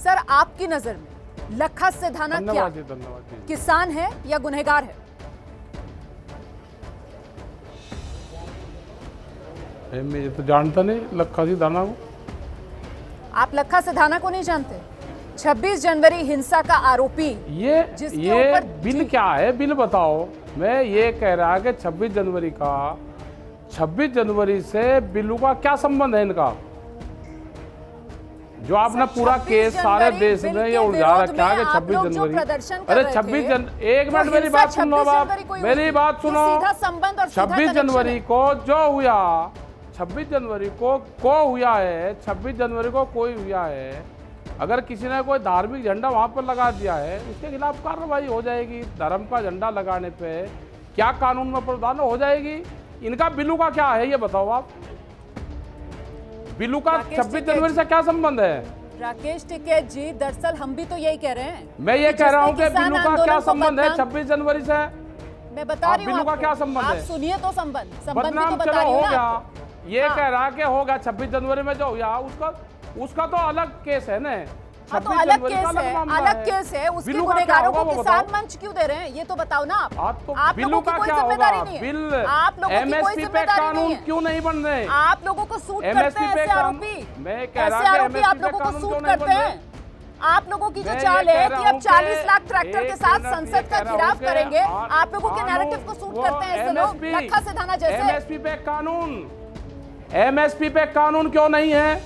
Sir आपकी नजर में लखा सिधाना क्या धन्यवाद किसान है या गुनहगार है? मैं ये तो जानता नहीं लखा सिधाना को। आप लखा सिधाना को नहीं जानते? 26 जनवरी हिंसा का आरोपी ये ऊपर बिल क्या है, बिल बताओ। मैं ये कह रहा कि 26 जनवरी से बिल्लू का क्या संबंध है इनका? जो आपने पूरा केस सारे देश में ये उलझा रखा है कि 26 जनवरी, अरे 26 जनवरी, एक मिनट मेरी बात सुन लो आप, मेरी बात सुनो। 26 जनवरी को जो हुआ, 26 जनवरी को हुआ है, 26 जनवरी को कोई हुआ है, अगर किसी ने कोई धार्मिक झंडा वहां पर लगा दिया है उसके खिलाफ कार्रवाई हो जाएगी। धर्म का झंडा लगाने पे क्या कानून में प्रावधान हो जाएगी? इनका बिल्लू का क्या है ये बताओ आप। बिल्लू का 26 जनवरी से क्या संबंध है? राकेश टिकैत जी, दरअसल हम भी तो यही कह रहे हैं। मैं ये कह रहा हूँ कि बिल्लू का क्या संबंध है 26 जनवरी से? मैं बता रही हूँ बिल्लू का क्या संबंध है? आप सुनिए तो संबंध भी बदनाम तो बता चलो रही हो हूँ गया, ना। ये कह रहा कि होगा 26 जनवरी में जो हुआ उसका तो अलग केस है ना। हाँ तो अलग केस है, उसके गुनहगारों को किसान मंच क्यों दे रहे हैं ये तो बताओ ना आप। आप लोगों की कोई जिम्मेदारी नहीं है, आप लोगों की कोई जिम्मेदारी नहीं है। क्यों नहीं बन रहे? आप लोगों को सूट करते हैं ऐसे आरोपी, मैं कह रहा ऐसे आरोपी आप लोगों को सूट करते हैं। आप लोगों की जो चाल है कि अब 40 लाख ट्रैक्टर के साथ संसद का घेराव करेंगे, आप लोगों के नैरेटिव को सूट करते हैं ऐसे लोग, लखा सिधाना जैसे। एमएसपी पे कानून क्यों नहीं है?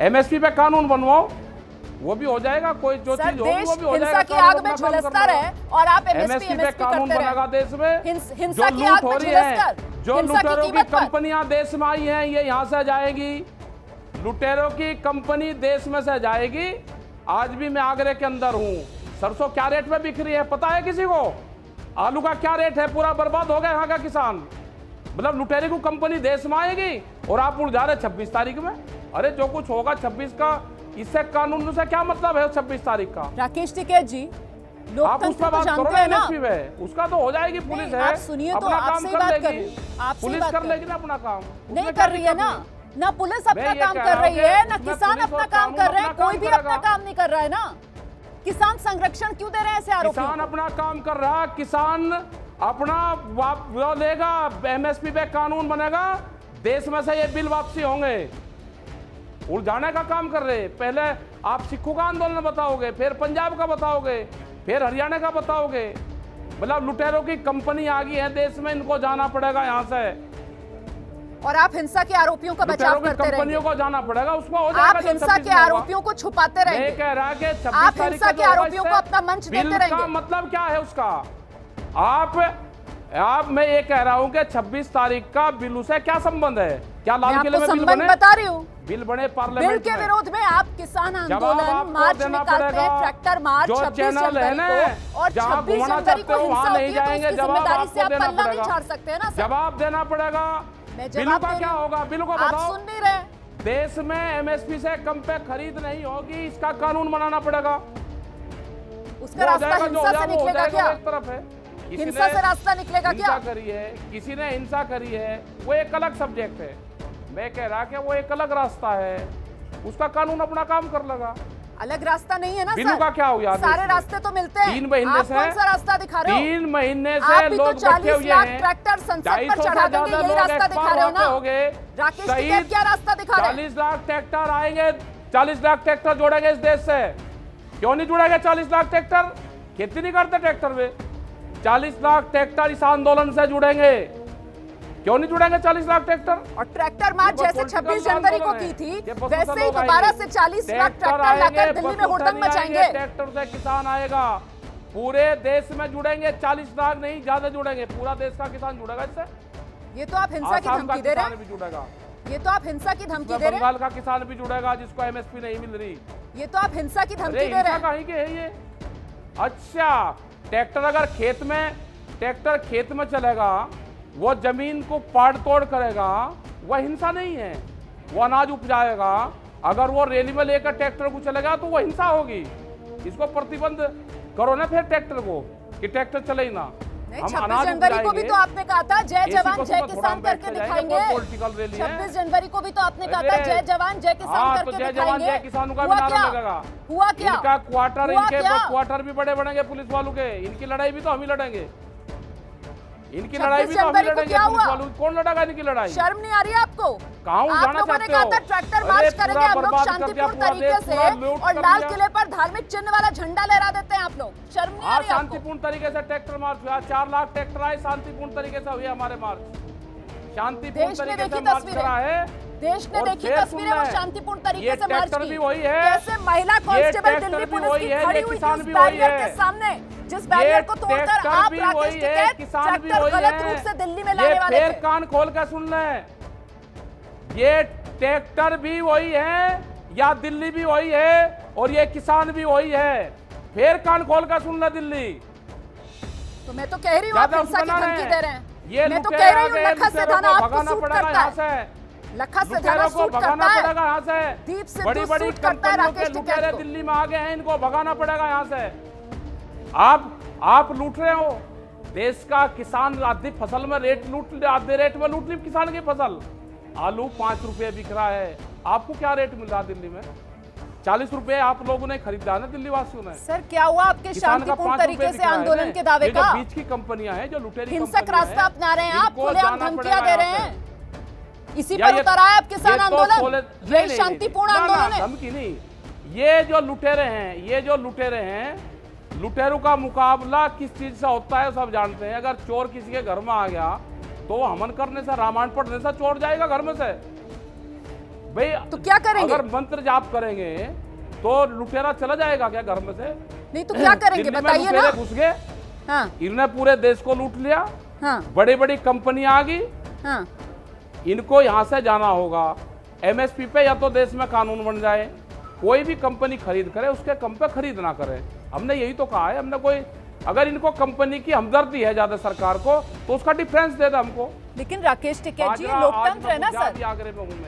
एमएसपी पे कानून बनवाओ, वो भी हो जाएगा। कोई जो चीज होगी वो भी हो जाएगा। हिंसा की आग में झुलसता रहे और आप एमएसपी पे कानून बनेगा देश में। हिंसा की आग में झुलसकर जो लुटेरों की कंपनियां देश में आई हैं ये यहाँ से जाएगी। लुटेरों की कंपनी देश में से जाएगी। आज भी मैं आगरे के अंदर हूँ, सरसों क्या रेट में बिक रही है पता है किसी को? आलू का क्या रेट है? पूरा बर्बाद हो गया यहाँ का किसान। मतलब लुटेरे की कंपनी देश में आएगी और आप उड़ जा रहे 26 तारीख में। अरे जो कुछ होगा 26 का, इससे कानून से क्या मतलब है 26 तारीख का? राकेश टिकैत जी, आप उसका बात करो ना एमएसपी में, उसका तो हो जाएगी। पुलिस है, आप सुनिए तो अपना काम कर लेगी, पुलिस कर लेगी ना अपना काम। नहीं कर रही है ना पुलिस अपना काम कर रही है, ना किसान अपना काम कर रहे हैं, कोई भी अपना काम नहीं कर रहा है ना। किसान संरक्षण क्यों दे रहे हैं ऐसे आरोपियों को? किसान अपना काम कर रहा है, किसान अपना लेगा, एमएसपी पे कानून बनेगा, देश में से ये बिल वापसी होंगे। उलझाने का काम कर रहे। पहले आप सिखों का आंदोलन बताओगे, फिर पंजाब का बताओगे, फिर हरियाणा का बताओगे। मतलब लुटेरों की कंपनी आ गई है देश में, इनको जाना पड़ेगा यहाँ से। और आप हिंसा के आरोपियों का बचाव करते रहेंगे। कंपनियों को जाना पड़ेगा, उसको हो जाएगा। आप हिंसा के आरोपियों को छुपाते रहेंगे। मैं कह रहा कि आप हिंसा के आरोपियों को अपना मंच देते रहेंगे। मतलब क्या है उसका? मैं ये कह रहा हूँ कि 26 तारीख का बिल्लू से क्या संबंध है? क्या लाल किले में बिल बने? बता रही हूँ, बिल बने पार्लियामेंट बिल के विरोध में आप किसान आंदोलन मार्च निकालते हैं, ट्रैक्टर मार्च 26 जनवरी को, और 26 जनवरी को हिंसा होती है, तो इसकी जिम्मेदारी से आप पल्ला नहीं झाड़ सकते हैं ना। जवाब देना पड़ेगा। बिल्लू का क्या होगा? बिल्लू को बताओ। आप सुन नहीं रहे? देश में एमएसपी से कम पे खरीद नहीं होगी, इसका कानून बनाना पड़ेगा। उसका रास्ता हिंसा से निकलेगा क्या? एक तरफ है, हिंसा से रास्ता निकलेगा क्या? हिंसा करी है, किसी ने हिंसा करी है, वो एक अलग सब्जेक्ट है। मैं कह रहा कि वो एक अलग रास्ता है, उसका कानून अपना काम कर लगा। अलग रास्ता नहीं है ना बिल्लू का क्या हुआ? सारे रास्ते तो मिलते हैं। 3 महीने से कौन सा रास्ता दिखा रहे हो? 3 महीने से लोग बैठे हुए हैं। ट्रैक्टर संसद पर चढ़ा देंगे, यही रास्ता दिखा रहे हो ना? राकेश टिकैत क्या रास्ता दिखा रहे हैं? 40 लाख ट्रैक्टर आएंगे, 40 लाख ट्रैक्टर जोड़ेंगे इस देश से। क्यों नहीं जुड़ेंगे 40 लाख ट्रैक्टर? खेती नहीं करते ट्रैक्टर में। 40 लाख ट्रैक्टर इस आंदोलन से जुड़ेंगे। क्यों नहीं जुड़ेंगे 40 लाख ट्रैक्टर? और ट्रैक्टर मार्च जैसे 26 जनवरी को की थी, वैसे ही दोबारा से 40 लाख ट्रैक्टर लाकर दिल्ली में हुड़दंग मचाएंगे। ट्रैक्टर से किसान आएगा, पूरे देश में जुड़ेंगे। 40 लाख नहीं, ज्यादा जुड़ेंगे, पूरा देश का किसान जुड़ेगा इससे। ये तो आप हिंसा की धमकी दे रहे हैं। भी जुड़ेगा। ये तो आप हिंसा की धमकी दे रहे हैं। बंगाल का किसान भी जुड़ेगा जिसको एमएसपी नहीं मिल रही। ये तो आप हिंसा की धमकी दे रहे हैं। कहीं के है ये? अच्छा, ट्रैक्टर अगर ट्रैक्टर खेत में चलेगा, वो जमीन को पाड़ तोड़ करेगा, वह हिंसा नहीं है। वो अनाज उपजाएगा, अगर वो रैली में लेकर ट्रैक्टर को चलेगा तो वो हिंसा होगी। इसको प्रतिबंध करो ना फिर ट्रैक्टर को, कि ट्रैक्टर चले ही ना। 26 जनवरी को भी तो आपने कहा था जय जवान जय किसान करके दिखाएंगे। 26 जनवरी को भी तो आपने कहा था जय जवान जय किसान करके दिखाएंगे। किसानों का भी नारा लगेगा। हुआ क्या? इनका क्वार्टर भी बड़े बनेंगे पुलिस वालों के। इनकी लड़ाई भी तो हम ही लड़ेंगे। इनकी लड़ाई भी तो हम ही लड़ेंगे। पुलिस वालों कौन लड़ेगा इनकी लड़ाई? शर्म नहीं आ रही है आपको? आप लोगों ने कहा था ट्रैक्टर मार्च करेंगे हम लोग शांतिपूर्ण तरीके से और लाल किले पर धार्मिक चिन्ह वाला झंडा लहरा देते हैं आप लोग। शर्म नहीं आ रही? शांतिपूर्ण तरीके से ट्रैक्टर मार्च हुआ। 4 लाख ट्रैक्टर आए, शांतिपूर्ण तरीके से हुए हमारे मार्च। शांतिपूर्ण तरीके से मार्च करा है। देश ने देखी तस्वीरें और शांतिपूर्ण तरीके से मार्च की। वही है कैसे महिला कांस्टेबल दिल्ली पुलिस की खड़ी हुई थी बैरियर के सामने, जिस बैरियर को तोड़कर आप राकेश टिकैत ट्रैक्टर गलत रूप से दिल्ली में लाने वाले थे। कान खोल कर सुन लें, ये ट्रैक्टर भी वही है या दिल्ली भी वही है और ये किसान भी वही है। फिर कान खोल कर सुन ले दिल्ली। तो मैं तो कह रही हूँ आप हिंसा की धमकी दे रहे हैं। मैं तो कह रही हूँ लखा सिधाना आपको सूट करता है। लखा सिधाना सूट करता है। यहाँ से दीप सिद्धू बड़ी बड़ी सूट करता है राकेश टिकैत को। दिल्ली में आ गए हैं, इनको भगाना पड़ेगा यहाँ से। आप लूट रहे हो देश का किसान। आधी फसल में आधे रेट में लूट ली किसान की फसल। आलू 5 रुपए बिक रहा है, आपको क्या रेट मिल रहा है दिल्ली में? 40 रुपए आप लोगों ने खरीदा है ना दिल्ली वासियों ने। सर क्या हुआ आपके शांतिपूर्ण तरीके से आंदोलन के दावे का? बीच की कंपनियां हैं जो लुटेरी हिंसक रास्ता अपना रहे हैं आप, खुलेआम धमकियां दे रहे हैं। इसी पर उतर आया आप किसान आंदोलन। ये शांतिपूर्ण आंदोलन है। धमकी नहीं, ये जो लुटेरे हैं, लुटेरों का मुकाबला किस चीज से होता है सब जानते हैं। अगर चोर किसी के घर में आ गया तो हमन करने से, रामायण पढ़ने से चोर जाएगा घर में से भाई? तो क्या करेंगे? अगर मंत्र जाप करेंगे तो लुटेरा चला जाएगा क्या घर में से? नहीं तो क्या करेंगे बताइए ना। घुस गए, हाँ। इन्होंने पूरे देश को लूट लिया। हाँ। बड़ी बड़ी कंपनियां आ गई। हाँ। इनको यहां से जाना होगा। एमएसपी पे या तो देश में कानून बन जाए, कोई भी कंपनी खरीद करे उसके कम पे खरीद ना करे। हमने यही तो कहा है। हमने कोई अगर इनको कंपनी की हमदर्दी है ज्यादा सरकार को तो उसका डिफरेंस दे दे हमको। लेकिन राकेश टिकैत जी, लोकतंत्र है ना सर,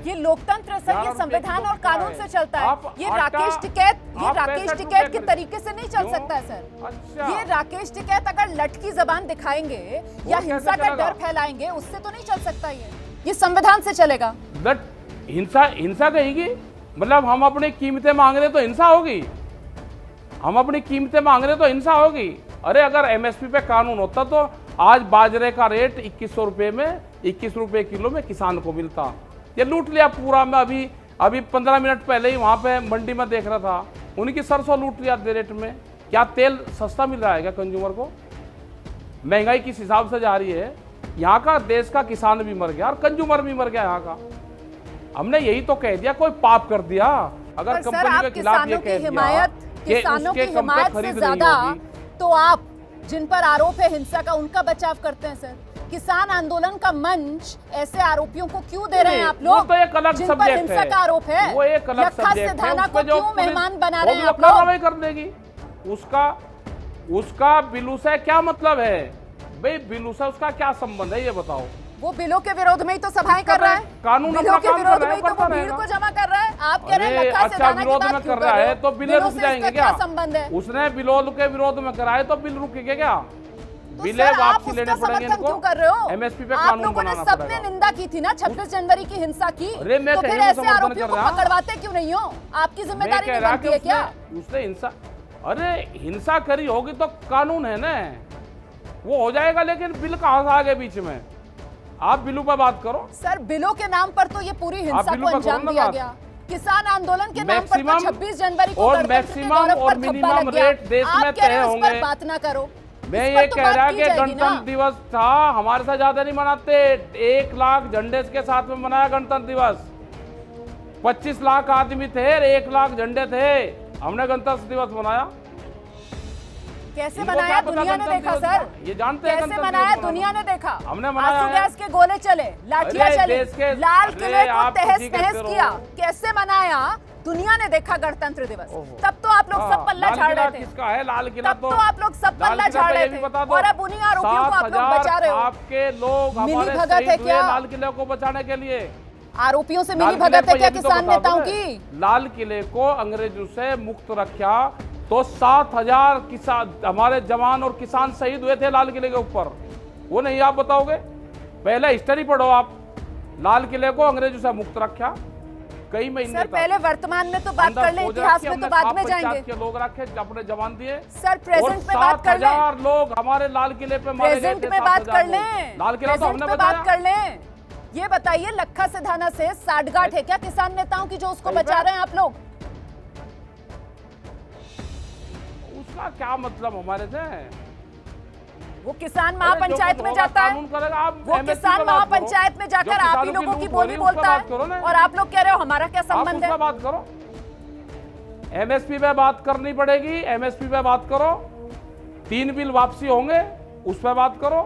ये लोकतंत्र है सर, ये संविधान और कानून से चलता है। ये राकेश टिकैत के तरीके से नहीं चल सकता है सर। अच्छा। ये राकेश टिकैत अगर लटकी जबान दिखाएंगे या हिंसा का डर फैलाएंगे उससे तो नहीं चल सकता। ये संविधान से चलेगा। हिंसा कहेगी मतलब हम अपनी कीमतें मांग रहे तो हिंसा होगी? हम अपनी कीमतें मांग रहे तो हिंसा होगी? अरे अगर एमएसपी पे कानून होता तो आज बाजरे का रेट 2100 रुपए में 21 रुपए किलो में किसान को मिलता। ये लूट लिया पूरा। मैं अभी 15 मिनट पहले ही वहां पे मंडी में देख रहा था, उनकी सरसों लूट लिया आधे रेट में। क्या तेल सस्ता मिल रहा है क्या कंज्यूमर को? महंगाई किस हिसाब से जा रही है। यहाँ का देश का किसान भी मर गया और कंज्यूमर भी मर गया यहाँ का। हमने यही तो कह दिया, कोई पाप कर दिया अगर कंपनी के खिलाफ ये कह दिया किसानों की हिमायत से ज्यादा तो आप जिन पर आरोप है हिंसा का उनका बचाव करते हैं सर। किसान आंदोलन का मंच ऐसे आरोपियों को क्यों दे रहे हैं आप लोग? तो एक अलग जिन पर हिंसा का आरोप है, वो एक अलग सब्जेक्ट है। को क्यों मेहमान बना रहे हैं आप लोग? कर देगी उसका बिलू से क्या मतलब है भाई? बिलू से उसका क्या संबंध है ये बताओ? वो बिलों के विरोध में ही तो सभाएं कर रहा है। कानून बिलों के विरोध में ही तो भीड़ को जमा कर रहा है। आप कह रहे हैं लखा सिधाना विरोध में कर रहा है तो बिल रुक जाएंगे क्या? संबंध है उसने बिलों के विरोध में करा है तो बिल रुकेगा क्या? बिले वापसी लेने पड़ेंगे इनको। क्यों कर रहे हो? एमएसपी पे कानून बनाना पड़ेगा। सबने निंदा की थी ना 26 जनवरी की हिंसा की, तो फिर ऐसे आरोपियों को पकड़वाते क्यों नहीं हो? आपकी जिम्मेदारी नहीं बनती है क्या? उसने हिंसा, अरे हिंसा करी होगी तो कानून है ना, वो हो जाएगा। लेकिन बिल कहाँ से आ गए बीच में? आप बिलों पर बात करो सर। बिलों के नाम पर तो ये पूरी हिंसा को अंजाम दिया गया। किसान आंदोलन के नाम पर 26 जनवरी को और मैक्सिमम और मिनिमम रेट देश में तय होंगे। बात ना करो। मैं ये कह रहा कि गणतंत्र दिवस था, हमारे साथ ज्यादा नहीं मनाते। 1 लाख झंडे के साथ में मनाया गणतंत्र दिवस। 25 लाख आदमी थे, 1 लाख झंडे थे, हमने गणतंत्र दिवस मनाया। कैसे मनाया दुनिया ने देखा सर? ये जानते हैं कैसे मनाया दुनिया ने देखा? हमने मनाया। आंसू गैस के गोले चले, लाठियां चली, लाल किले को तहस नहस किया। कैसे मनाया दुनिया ने देखा गणतंत्र दिवस? तब तो आप लोग सब पल्ला झाड़ रहे थे। किसका है लाल किला? तो आप लोग सब पल्ला झाड़ रहे थे और अब उन्हीं आरोपियों को आप लोग बचा रहे हो। आपके लोग हमारे भगत है क्या लाल किले को बचाने के लिए? आरोपियों से मिली भगत है क्या किसान नेताओं की? लाल किले को अंग्रेजों से मुक्त रखा, तो 7,000 किसान हमारे जवान और किसान शहीद हुए थे लाल किले के ऊपर। वो नहीं आप बताओगे? पहले हिस्ट्री पढ़ो आप। लाल किले को अंग्रेजों से मुक्त रखा कई महीने सर, पहले वर्तमान में तो बात कर ले, इतिहास में तो बाद में जाएंगे। के लोग रखे, अपने जवान दिए। सर प्रेजेंट में बात कर ले। 7,000 लोग हमारे लाल किले पे मारे गए थे। प्रेजेंट में बात कर ले, लाल किला तो हमने बात कर ले। ये बताइए, लखा सिधाना से साठगांठ है क्या किसान नेताओं की जो उसको बचा रहे हैं आप लोग? उसका क्या मतलब हमारे से? वो किसान महापंचायत में जाता है, वो किसान महापंचायत में जाकर आप ही लोगों की बोली बोलता है, और आप लोग कह रहे हो हमारा क्या संबंध है? बात करो, एमएसपी पे बात करनी पड़ेगी, एमएसपी पे बात करो। 3 बिल वापसी होंगे उस पर बात करो,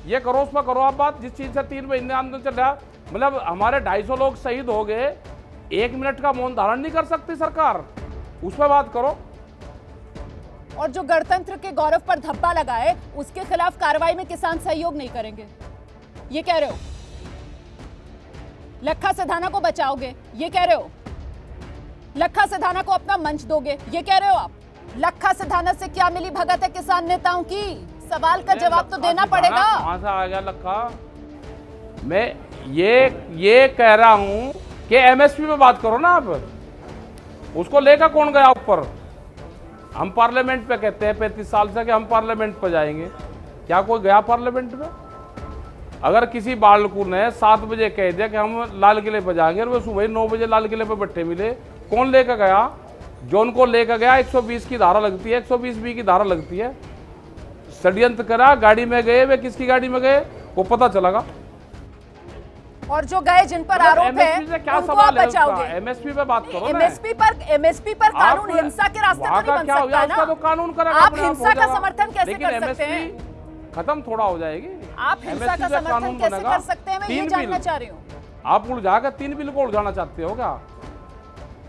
ये करो, उस पर करो आप बात। जिस चीज से 3 महीने आंदोलन चल रहा, मतलब हमारे 250 लोग शहीद हो गए, 1 मिनट का मौन धारण नहीं कर सकती सरकार, उस पर बात करो। और जो गणतंत्र के गौरव पर धब्बा लगा है उसके खिलाफ कार्रवाई में किसान सहयोग नहीं करेंगे, ये कह रहे हो? लखा सिधाना को बचाओगे, ये कह रहे हो? लखा सिधाना को अपना मंच दोगे, ये कह रहे हो आप? लखा सिधाना से क्या मिली भगत है किसान नेताओं की? सवाल का जवाब तो देना पड़ेगा। कहां से आ गया लखा? मैं ये कह रहा हूं कि एमएसपी पे बात करो ना आप। उसको लेकर कौन गया ऊपर? हम पार्लियामेंट पे कहते हैं 35 साल से कि हम पार्लियामेंट पे जाएंगे, क्या कोई गया पार्लियामेंट में? अगर किसी बालकू ने 7 बजे कह दिया कि हम लाल किले पे जाएंगे और वो सुबह 9 बजे लाल किले पे बैठे मिले, कौन लेकर गया? जो उनको लेकर गया 120 की धारा लगती है, 120B की धारा लगती है। षड्यंत्र करा, गाड़ी में गए, वे किसकी गाड़ी में गए वो पता चलेगा। और जो गए जिन पर आरोप है उनको आप बचाओगे। एमएसपी पे बात करो। एमएसपी पर कानून हिंसा के रास्ते तो नहीं बन सकता ना। तो कानून करेगा, आप हिंसा का समर्थन कैसे कर सकते हैं? खत्म थोड़ा हो जाएगी। आप हिंसा का समर्थन कैसे कर सकते हैं, मैं ये जानना चाह रही हूँ। आप उलझाकर 3 बिल को उलझाना चाहते हो क्या?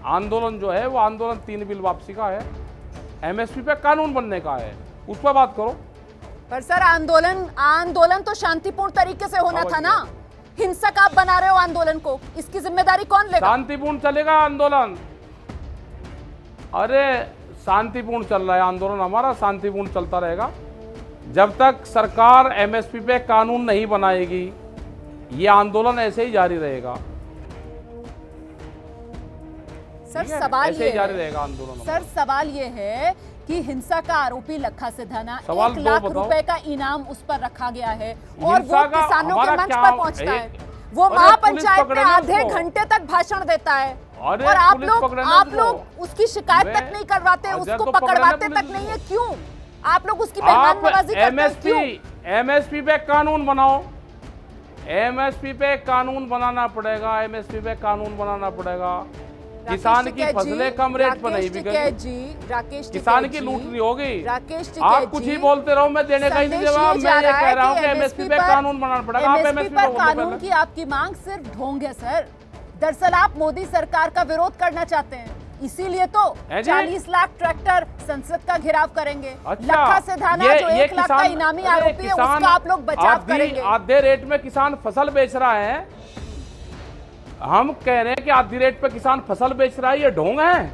आंदोलन जो है वो आंदोलन 3 बिल वापसी का है, एमएसपी पे कानून बनने का है, उस पर बात करो। पर सर आंदोलन तो शांतिपूर्ण तरीके से होना था ना। हिंसक आप बना रहे हो आंदोलन को, इसकी जिम्मेदारी कौन लेगा? शांतिपूर्ण चलेगा आंदोलन। अरे शांतिपूर्ण चल रहा है आंदोलन, हमारा शांतिपूर्ण चलता रहेगा जब तक सरकार एमएसपी पे कानून नहीं बनाएगी। ये आंदोलन ऐसे ही जारी रहेगा। सर सवाल ये जारी रहेगा आंदोलन। सर सवाल ये है कि हिंसा का आरोपी लखा सिधाना 1 लाख रुपए का इनाम उस पर रखा गया है और वो किसानों के मंच पर पहुंचता है, वो महापंचायत में आधे घंटे तक भाषण देता है, और आप लोग उसकी शिकायत तक नहीं करवाते, उसको पकड़वाते तक नहीं है। क्यों आप लोग उसकी मेहमाननवाजी करते हैं? एमएसपी पे कानून बनाओ, एमएसपी पे कानून बनाना पड़ेगा, एमएसपी पे कानून बनाना पड़ेगा। किसान की फसलें कम रेट पर नहीं बिकेगी, किसान की लूट नहीं होगी। आप कुछ ही बोलते रहो, मैं देने का ही नहीं जवाब। मैं ये कह रहा हूँ कि एमएसपी पे कानून बनाना पड़ेगा। आप एमएसपी पर कानून की आपकी मांग सिर्फ ढोंग है सर। दरअसल आप मोदी सरकार का विरोध करना चाहते हैं, इसीलिए तो 40 लाख ट्रैक्टर संसद का घेराव करेंगे। लखा सिधाना जो 1 लाख का इनामी आरोपी है उसका आप लोग बचाव करेंगे। आधे रेट में किसान फसल बेच रहा है, हम कह रहे हैं कि आधी रेट पे किसान फसल बेच रहा है, ये ढोंग है।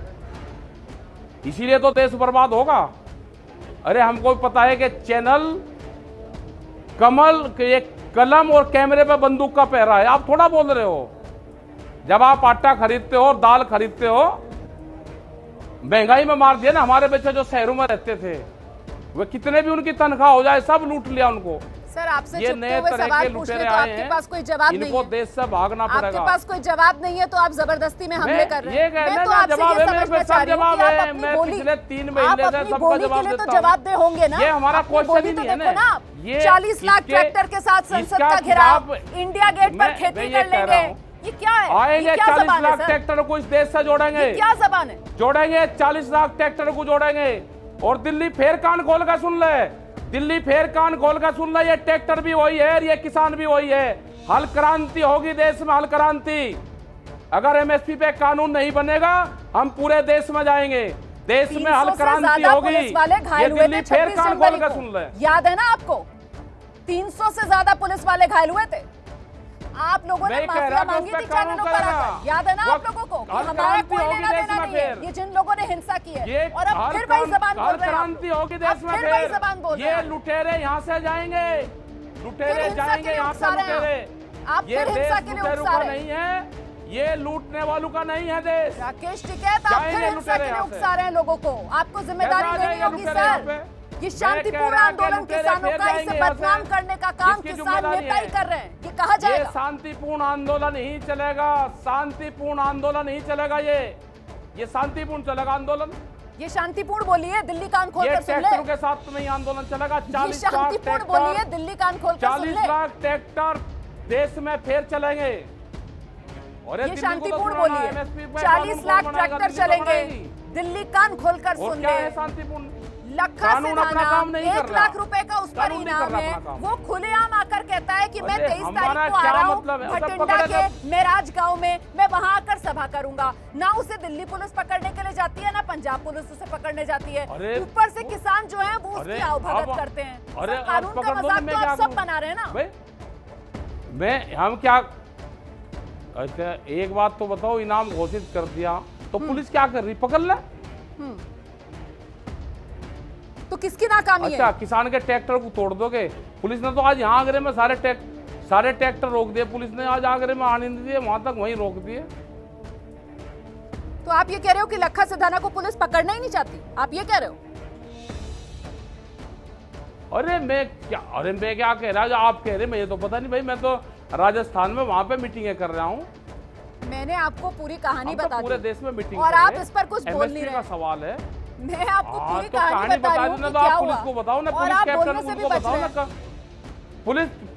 इसीलिए तो देश बर्बाद होगा। अरे हमको पता है कि चैनल कमल के कलम और कैमरे पे बंदूक का पहरा है, आप थोड़ा बोल रहे हो। जब आप आटा खरीदते हो और दाल खरीदते हो, महंगाई में मार दिया ना हमारे बच्चे जो शहरों में रहते थे, वे कितने भी उनकी तनख्वाह हो जाए सब लूट लिया उनको। सर आपसे नए तरह के लुटेरे आए हैं, आपके पास कोई जवाब नहीं है, इनको देश से भागना पड़ेगा। आपके पास कोई जवाब नहीं है तो आप जबरदस्ती में हमले कर रहे हैं। मैं तो आपसे ये समझना चाह रही हूं कि आप अपनी बोली, आप अपनी बोली के लिए तो जवाबदेह होंगे ना। ये हमारा क्वेश्चन ही नहीं है ना। 40 लाख ट्रैक्टर के साथ संसद का घेराव, इंडिया गेट पर खेती कर लेंगे, ये क्या है? आएंगे 40 लाख ट्रैक्टर को इस देश से जोड़ेंगे। क्या जबान है? जोड़ेंगे 40 लाख ट्रैक्टर को जोड़ेंगे। और दिल्ली फिर कान खोल कर सुन ले, दिल्ली फिर कान खोल कर सुन ले, ये ट्रैक्टर भी वही है, ये किसान भी वही है। हल क्रांति होगी देश में, हल क्रांति। अगर एमएसपी पे कानून नहीं बनेगा हम पूरे देश में जाएंगे, देश में हल क्रांति होगी। ये दिल्ली फिर कान खोल कर सुन ले। याद है ना आपको? 300 से ज्यादा पुलिस वाले घायल हुए थे। आप लोगों ने माफिया मांगी थी चैनलों पर आकर, याद है ना आप लोगों को? हमारा कोई लेना देना नहीं है ये जिन लोगों ने हिंसा की है, और अब फिर वही जबान बोल रहे हैं। क्रांति होगी देश में, फिर वही जबान बोल रहे ये हैं। लुटेरे यहाँ से जाएंगे, लुटेरे जाएंगे यहाँ से, लुटेरे। आप ये फिर देश हिंसा के लिए लुटेरों उकसा का रहे नहीं है, ये लूटने वालों का नहीं है देश। राकेश टिकैत, आप फिर हिंसा के लिए उकसा रहे हैं लोगों को। आपको जिम्मेदारी लेनी होगी सर। ये शांतिपूर्ण आंदोलन किसानों का, इसे बदनाम करने का काम किसान नेता ही कर रहे हैं, ये कहा जाएगा। ये शांतिपूर्ण आंदोलन ही चलेगा, शांतिपूर्ण आंदोलन ही चलेगा, ये शांतिपूर्ण चलेगा आंदोलन। ये शांतिपूर्ण बोलिए, दिल्ली कान खोल कर सुन ले। ट्रैक्टरों के साथ नहीं आंदोलन चलेगा। 40 लाख शांतिपूर्ण बोलिए, दिल्ली कान खोल कर सुन ले। 40 लाख ट्रैक्टर देश में फिर चलेंगे। और ये शांतिपूर्ण बोलिए, 40 लाख ट्रैक्टर चलेंगे, दिल्ली कान खोल कर सुन ले। शांतिपूर्ण लखा सिधाना 1 लाख रुपए का उस पर इनाम है, वो खुलेआम आकर कहता है कि मैं 23 तारीख को आ रहा हूँ भटिंडा के मेराज गांव में, मैं वहां आकर सभा करूंगा। ना उसे दिल्ली पुलिस पकड़ने के लिए जाती है, ना पंजाब पुलिस उसे पकड़ने जाती है। ऊपर से किसान जो है वो उसकी आवभगत करते हैं। कानून का मजाक तो आप सब बना रहे हैं ना। हम क्या, अच्छा एक बात तो बताओ, इनाम घोषित कर दिया तो पुलिस क्या कर रही, पकड़ ले। तो किसकी नाकामी है? अच्छा, किसान के ट्रैक्टर को तोड़ दोगे? पुलिस ने तो आज यहाँ आगरे में सारे ट्रैक्टर रोक दिए, पुलिस ने आज आगरे में आने नहीं दिए, वहां तक वहीं रोक दिए। तो आप ये कह रहे हो कि लखा सिधाना को पुलिस पकड़ना ही नहीं चाहती, आप ये कह रहे हो? अरे मैं क्या कह रहा, जो आप कह रहे मैं ये तो पता नहीं भाई। मैं तो राजस्थान में वहां पे मीटिंगें कर रहा हूँ। मैंने आपको पूरी कहानी बता दी, पूरे देश में मीटिंग, और आप इस पर कुछ बोल नहीं रहे। सवाल है, मैं आपको पूरी कहानी बता रही हूं कि क्या हुआ। पुलिस को बताओ ना, और आप बोलने से भी बच रहे हैं।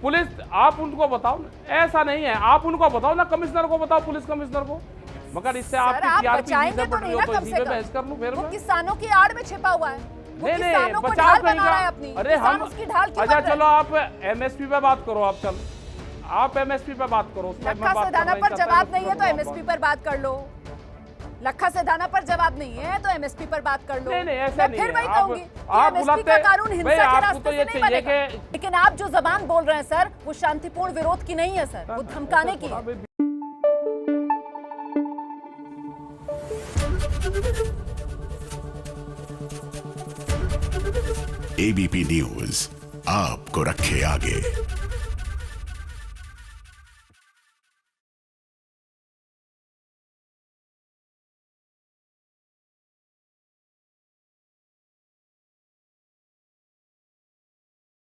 पुलिस आप उनको बताओ ना, ऐसा नहीं है, आप उनको बताओ ना, कमिश्नर को बताओ, पुलिस कमिश्नर को। मगर इससे आपकी बचाएंगे तो नहीं ना, कम से कम वो किसानों की आड़ में छिपा हुआ है, वो किसानों को ढाल बना रहा है अपनी। अरे हम उसकी ढाल क्यों? अच्छा चलो, आप एमएसपी पे बात करो, आप एमएसपी पे बात करो। लखा सिधाना पर जवाब नहीं है तो एमएसपी पर बात कर लो। लखा सिधाना पर जवाब नहीं है तो एमएसपी पर बात कर लो। नहीं, ऐसा नहीं है। फिर वही कहूंगी कि एमएसपी का कानून हिंसा के रास्ते से नहीं बनेगा। लेकिन आप जो जबान बोल रहे हैं सर, वो शांतिपूर्ण विरोध की नहीं है सर, वो धमकाने की है। एबीपी न्यूज आपको रखे आगे।